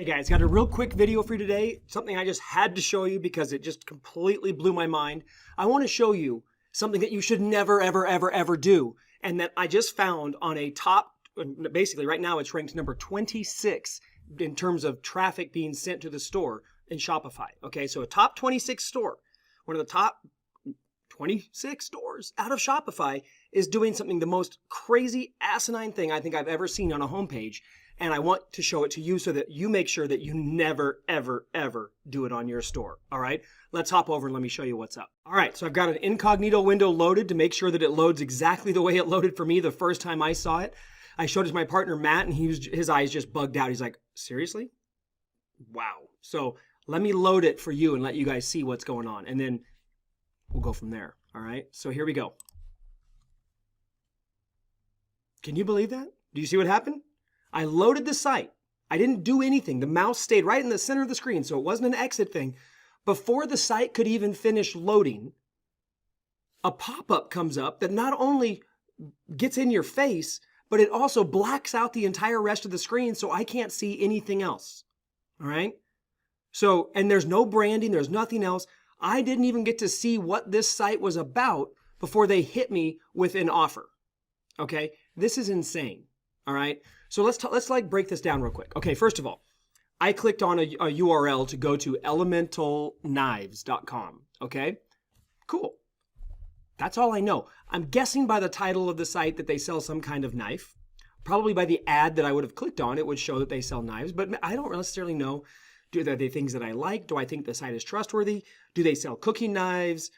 guys, got a real quick video for you today. Something I just had to show you because it just completely blew my mind. I want to show you something that you should never, ever, ever, ever do. And that I just found on a top, basically right now it's ranked number 26 in terms of traffic being sent to the store in Shopify. Okay, so a top 26 store, one of the top 26 stores out of Shopify is doing something, the most crazy asinine thing I think I've ever seen on a homepage. And I want to show it to you so that you make sure that you never, ever, ever do it on your store. All right, let's hop over and let me show you what's up. All right, so I've got an incognito window loaded to make sure that it loads exactly the way it loaded for me the first time I saw it. I showed it to my partner, Matt, and his eyes just bugged out. He's like, seriously? Wow. So let me load it for you and let you guys see what's going on. And then we'll go from there. All right, so here we go. Can you believe that? Do you see what happened? I loaded the site. I didn't do anything. The mouse stayed right in the center of the screen, so it wasn't an exit thing. Before the site could even finish loading, a pop-up comes up that not only gets in your face, but it also blacks out the entire rest of the screen so I can't see anything else. All right? So, and there's no branding, there's nothing else. I didn't even get to see what this site was about before they hit me with an offer. Okay? This is insane. All right? So let's like break this down real quick. Okay, first of all, I clicked on a URL to go to elementalknives.com. Okay, cool. That's all I know. I'm guessing by the title of the site that they sell some kind of knife. Probably by the ad that I would have clicked on, it would show that they sell knives, but I don't necessarily know. Are they things that I like? Do I think the site is trustworthy? Do they sell cooking knives,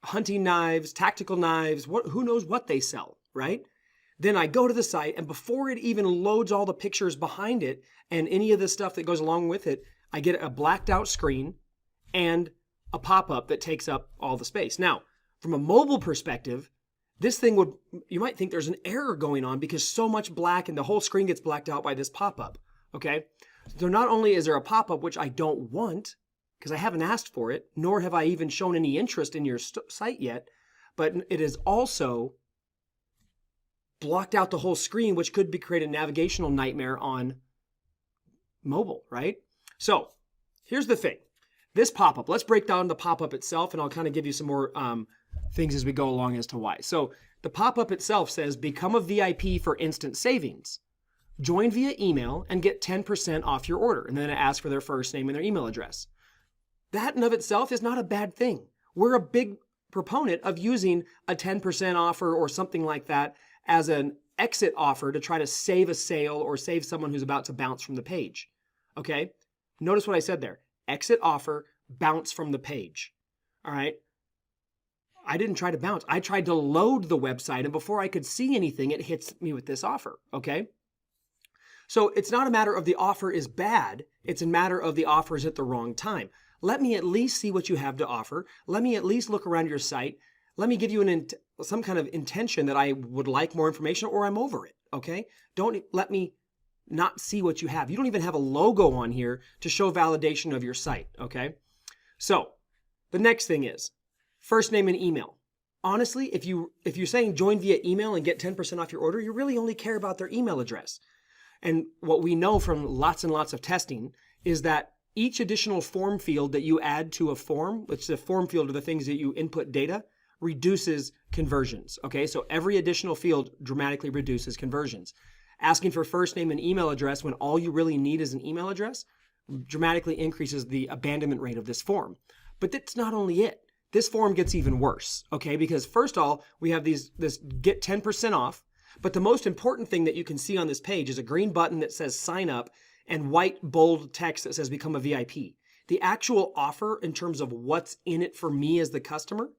hunting knives, tactical knives? Who knows what they sell, right? Then I go to the site, and before it even loads all the pictures behind it and any of the stuff that goes along with it, I get a blacked out screen and a pop-up that takes up all the space. Now, from a mobile perspective, this thing you might think there's an error going on because so much black and the whole screen gets blacked out by this pop-up, okay? So not only is there a pop-up, which I don't want because I haven't asked for it, nor have I even shown any interest in your site yet, but it is also blocked out the whole screen, which could create a navigational nightmare on mobile, right? So here's the thing. This pop-up, let's break down the pop-up itself, and I'll kind of give you some more things as we go along as to why. So the pop-up itself says, become a VIP for instant savings. Join via email and get 10% off your order. And then it asks for their first name and their email address. That in of itself is not a bad thing. We're a big proponent of using a 10% offer or something like that as an exit offer to try to save a sale or save someone who's about to bounce from the page. Okay? Notice what I said there. Exit offer, bounce from the page. All right? I didn't try to bounce. I tried to load the website, and before I could see anything, it hits me with this offer. Okay? So it's not a matter of the offer is bad. It's a matter of the offer is at the wrong time. Let me at least see what you have to offer. Let me at least look around your site. Let me give you some kind of intention that I would like more information or I'm over it, okay? Don't let me not see what you have. You don't even have a logo on here to show validation of your site, okay? So the next thing is first name and email. Honestly, if you're saying join via email and get 10% off your order, you really only care about their email address. And what we know from lots and lots of testing is that each additional form field that you add to a form, which is a form field are the things that you input data, reduces conversions, okay? So every additional field dramatically reduces conversions. Asking for first name and email address when all you really need is an email address dramatically increases the abandonment rate of this form. But that's not only it. This form gets even worse, okay? Because first of all, we have this get 10% off, but the most important thing that you can see on this page is a green button that says sign up and white bold text that says become a VIP. The actual offer in terms of what's in it for me as the customer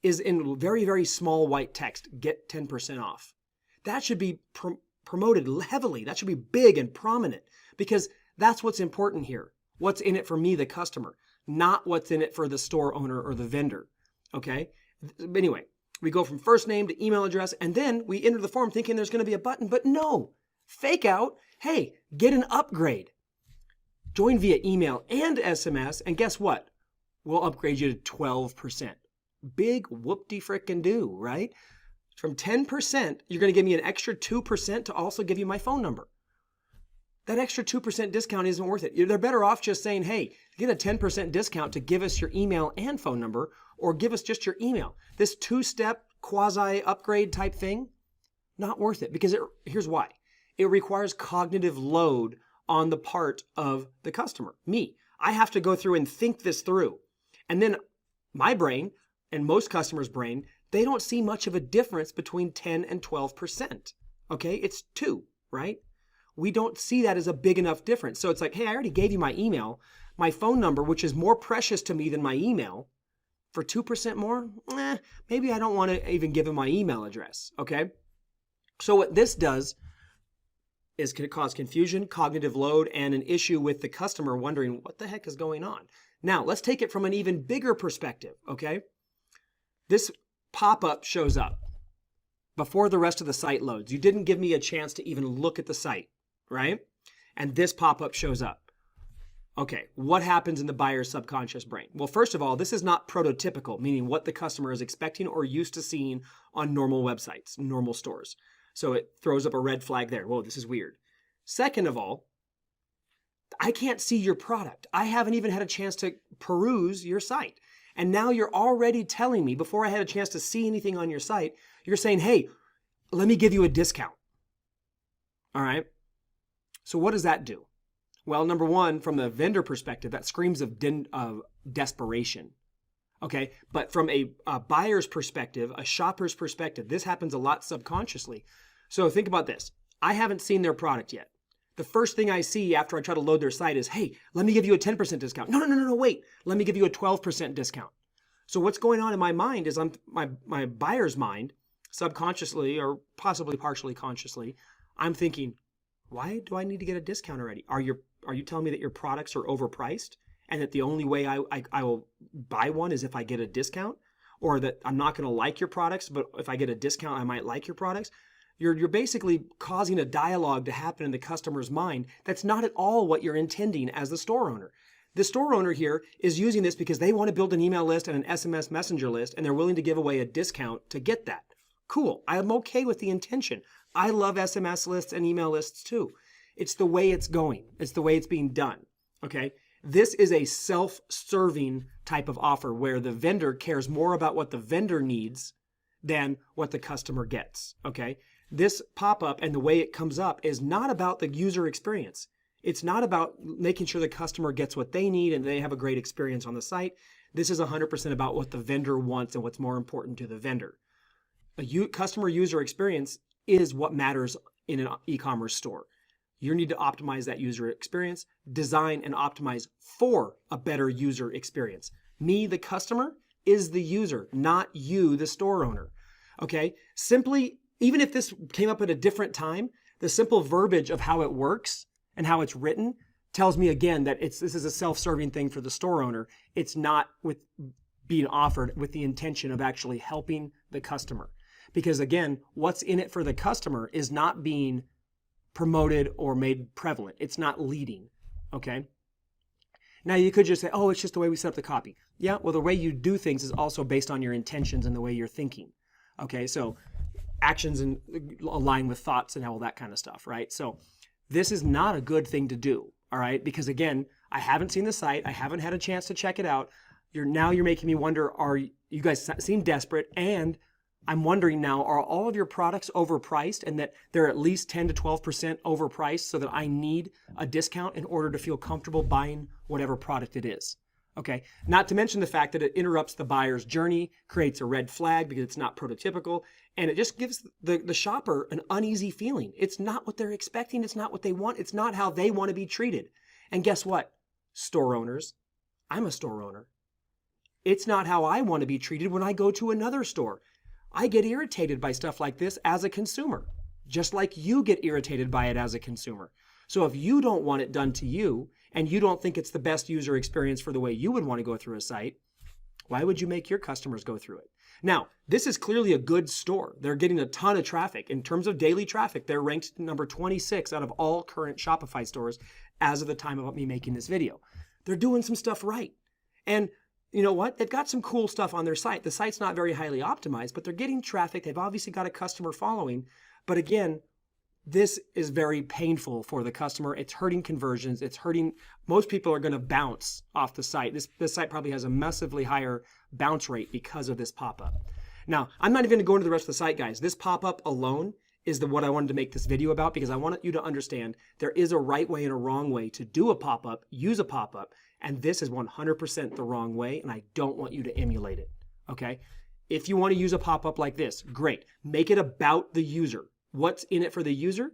is in very, very small white text, get 10% off. That should be promoted heavily. That should be big and prominent because that's what's important here. What's in it for me, the customer, not what's in it for the store owner or the vendor, okay? Anyway, we go from first name to email address, and then we enter the form thinking there's going to be a button, but no. Fake out, hey, get an upgrade. Join via email and SMS, and guess what? We'll upgrade you to 12%. Big whoop-de-frickin-do, right? From 10%, you're going to give me an extra 2% to also give you my phone number. that extra 2% discount isn't worth it. They're better off just saying, hey, get a 10% discount to give us your email and phone number, or give us just your email. This two-step quasi upgrade type thing, not worth it, because here's why. It requires cognitive load on the part of the customer, me. I have to go through and think this through. And then my brain and most customers' brain, they don't see much of a difference between 10 and 12%. Okay, it's 2, right? We don't see that as a big enough difference. So it's like, hey, I already gave you my email, my phone number, which is more precious to me than my email, for 2% more? Maybe I don't want to even give him my email address, okay? So what this does is can cause confusion, cognitive load, and an issue with the customer wondering what the heck is going on. Now, let's take it from an even bigger perspective, okay? This pop-up shows up before the rest of the site loads. You didn't give me a chance to even look at the site, right? And this pop-up shows up. Okay, what happens in the buyer's subconscious brain? Well, first of all, this is not prototypical, meaning what the customer is expecting or used to seeing on normal websites, normal stores. So it throws up a red flag there. Whoa, this is weird. Second of all, I can't see your product. I haven't even had a chance to peruse your site. And now you're already telling me, before I had a chance to see anything on your site, you're saying, hey, let me give you a discount. All right. So what does that do? Well, number one, from the vendor perspective, that screams of desperation. Okay. But from a buyer's perspective, a shopper's perspective, this happens a lot subconsciously. So think about this. I haven't seen their product yet. The first thing I see after I try to load their site is, hey, let me give you a 10% discount. No, wait. Let me give you a 12% discount. So what's going on in my mind is my buyer's mind, subconsciously or possibly partially consciously, I'm thinking, why do I need to get a discount already? Are you telling me that your products are overpriced and that the only way I will buy one is if I get a discount? Or that I'm not going to like your products, but if I get a discount, I might like your products? You're basically causing a dialogue to happen in the customer's mind that's not at all what you're intending as the store owner. The store owner here is using this because they want to build an email list and an SMS messenger list, and they're willing to give away a discount to get that. Cool. I'm okay with the intention. I love SMS lists and email lists too. It's the way it's going. It's the way it's being done. Okay. This is a self-serving type of offer where the vendor cares more about what the vendor needs than what the customer gets. Okay. This pop-up and the way it comes up is not about the user experience. It's not about making sure the customer gets what they need and they have a great experience on the site. This is 100% about what the vendor wants and what's more important to the vendor. Customer user experience is what matters in an e-commerce store. You need to optimize that user experience, design and optimize for a better user experience. Me, the customer, is the user, not you, the store owner. Okay? Simply, even if this came up at a different time, the simple verbiage of how it works and how it's written tells me again that this is a self-serving thing for the store owner. It's not with being offered with the intention of actually helping the customer. Because again, what's in it for the customer is not being promoted or made prevalent. It's not leading. Okay? Now you could just say, oh, it's just the way we set up the copy. Yeah, well, the way you do things is also based on your intentions and the way you're thinking. Okay, so actions and align with thoughts and all that kind of stuff, right? So this is not a good thing to do, all right? Because again, I haven't seen the site. I haven't had a chance to check it out. Now you're making me wonder, are you guys seem desperate? And I'm wondering now, are all of your products overpriced and that they're at least 10 to 12% overpriced so that I need a discount in order to feel comfortable buying whatever product it is? Okay, not to mention the fact that it interrupts the buyer's journey, creates a red flag because it's not prototypical, and it just gives the shopper an uneasy feeling. It's not what they're expecting. It's not what they want. It's not how they want to be treated. And guess what? Store owners, I'm a store owner. It's not how I want to be treated when I go to another store. I get irritated by stuff like this as a consumer, just like you get irritated by it as a consumer. So if you don't want it done to you and you don't think it's the best user experience for the way you would want to go through a site, why would you make your customers go through it? Now, this is clearly a good store. They're getting a ton of traffic. In terms of daily traffic, they're ranked number 26 out of all current Shopify stores as of the time of me making this video. They're doing some stuff right. And you know what? They've got some cool stuff on their site. The site's not very highly optimized, but they're getting traffic. They've obviously got a customer following. But again, this is very painful for the customer. It's hurting conversions. It's hurting, most people are going to bounce off the site. This site probably has a massively higher bounce rate because of this pop-up. Now, I'm not even going to go into the rest of the site, guys. This pop-up alone is what I wanted to make this video about, because I want you to understand there is a right way and a wrong way to do a pop-up, use a pop-up, and this is 100% the wrong way, and I don't want you to emulate it, okay? If you want to use a pop-up like this, great. Make it about the user. What's in it for the user,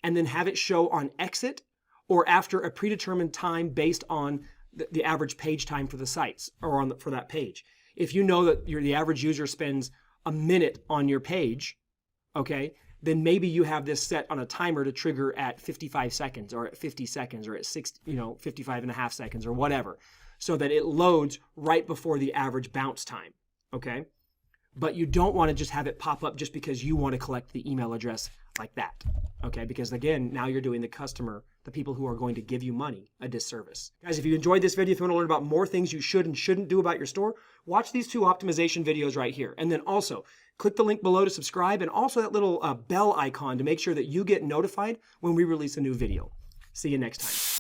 and then have it show on exit or after a predetermined time based on the average page time for the sites or for that page. If you know that the average user spends a minute on your page, okay, then maybe you have this set on a timer to trigger at 55 seconds or at 50 seconds or at 55 and a half seconds or whatever, so that it loads right before the average bounce time, okay? But you don't want to just have it pop up just because you want to collect the email address like that, okay? Because again, now you're doing the customer, the people who are going to give you money, a disservice. Guys, if you enjoyed this video, if you want to learn about more things you should and shouldn't do about your store, watch these 2 optimization videos right here. And then also, click the link below to subscribe, and also that little bell icon to make sure that you get notified when we release a new video. See you next time.